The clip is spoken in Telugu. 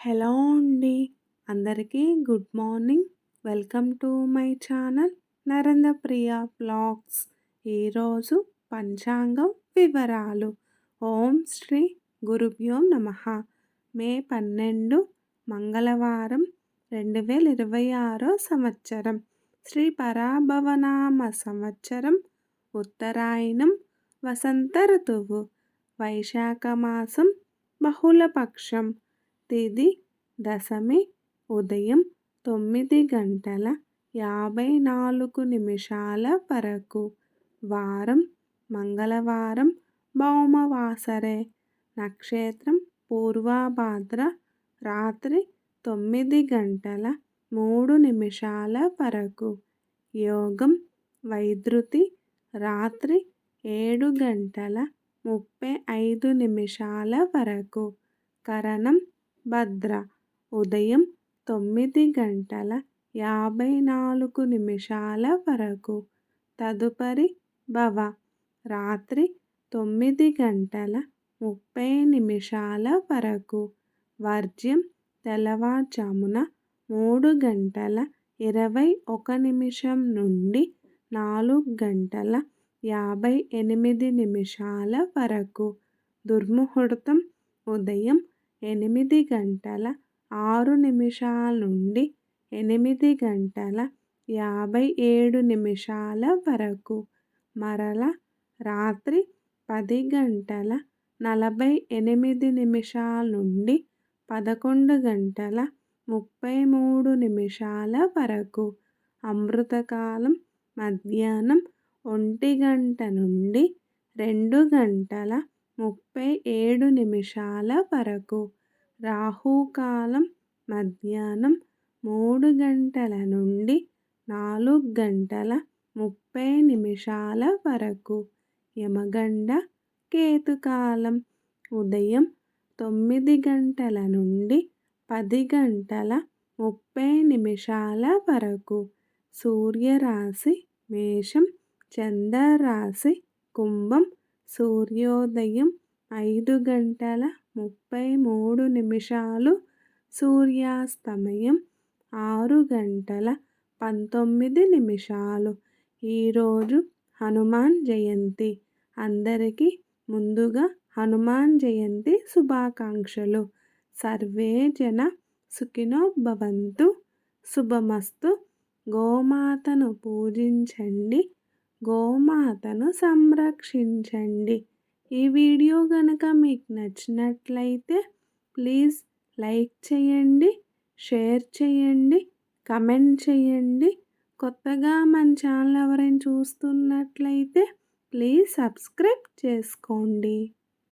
హలో అండి. అందరికీ good morning. Welcome to my channel Narendra Priya vlogs. ఈరోజు పంచాంగం వివరాలు. ఓం శ్రీ గురుభ్యో నమః. మే 12 మంగళవారం 2026 సంవత్సరం. శ్రీ పరాభవనామ సంవత్సరం. ఉత్తరాయణం. వసంత ఋతువు. వైశాఖ మాసం. బహుళపక్షం. తిథి దశమి. ఉదయం 9:54 వరకు. వారం మంగళవారం. భౌమవాసరే. నక్షత్రం పూర్వభాద్ర. రాత్రి 9:03 వరకు. యోగం వైద్యుతి. రాత్రి 7:35 వరకు. కరణం భద్ర. ఉదయం 9:54 వరకు. తదుపరి భవ. రాత్రి 9:30 వరకు. వర్జ్యం తెల్లవారుజామున 3:21 నుండి 4:58 వరకు. దుర్ముహూర్తం ఉదయం 8:06 నుండి 8:57 వరకు. మరల రాత్రి 10:48 నుండి 11:33 వరకు. అమృతకాలం మధ్యాహ్నం 1 నుండి 2:37 వరకు. రాహుకాలం మధ్యాహ్నం 3 నుండి 4:30 వరకు. యమగండ కేతుకాలం ఉదయం 9 నుండి 10:30 వరకు. సూర్యరాశి మేషం. చంద్రరాశి కుంభం. సూర్యోదయం 5:33. సూర్యాస్తమయం 6:19. ఈరోజు హనుమాన్ జయంతి. అందరికీ ముందుగా హనుమాన్ జయంతి శుభాకాంక్షలు. సర్వే జన సుఖినో భవంతు. శుభమస్తు. గోమాతను పూజించండి. గోమాతను సంరక్షించండి. ఈ వీడియో గనక మీకు నచ్చినట్లయితే ప్లీజ్ లైక్ చేయండి, షేర్ చేయండి, కమెంట్ చేయండి. కొత్తగా మన ఛానల్ ఎవరైనా చూస్తున్నట్లయితే ప్లీజ్ సబ్స్క్రైబ్ చేసుకోండి.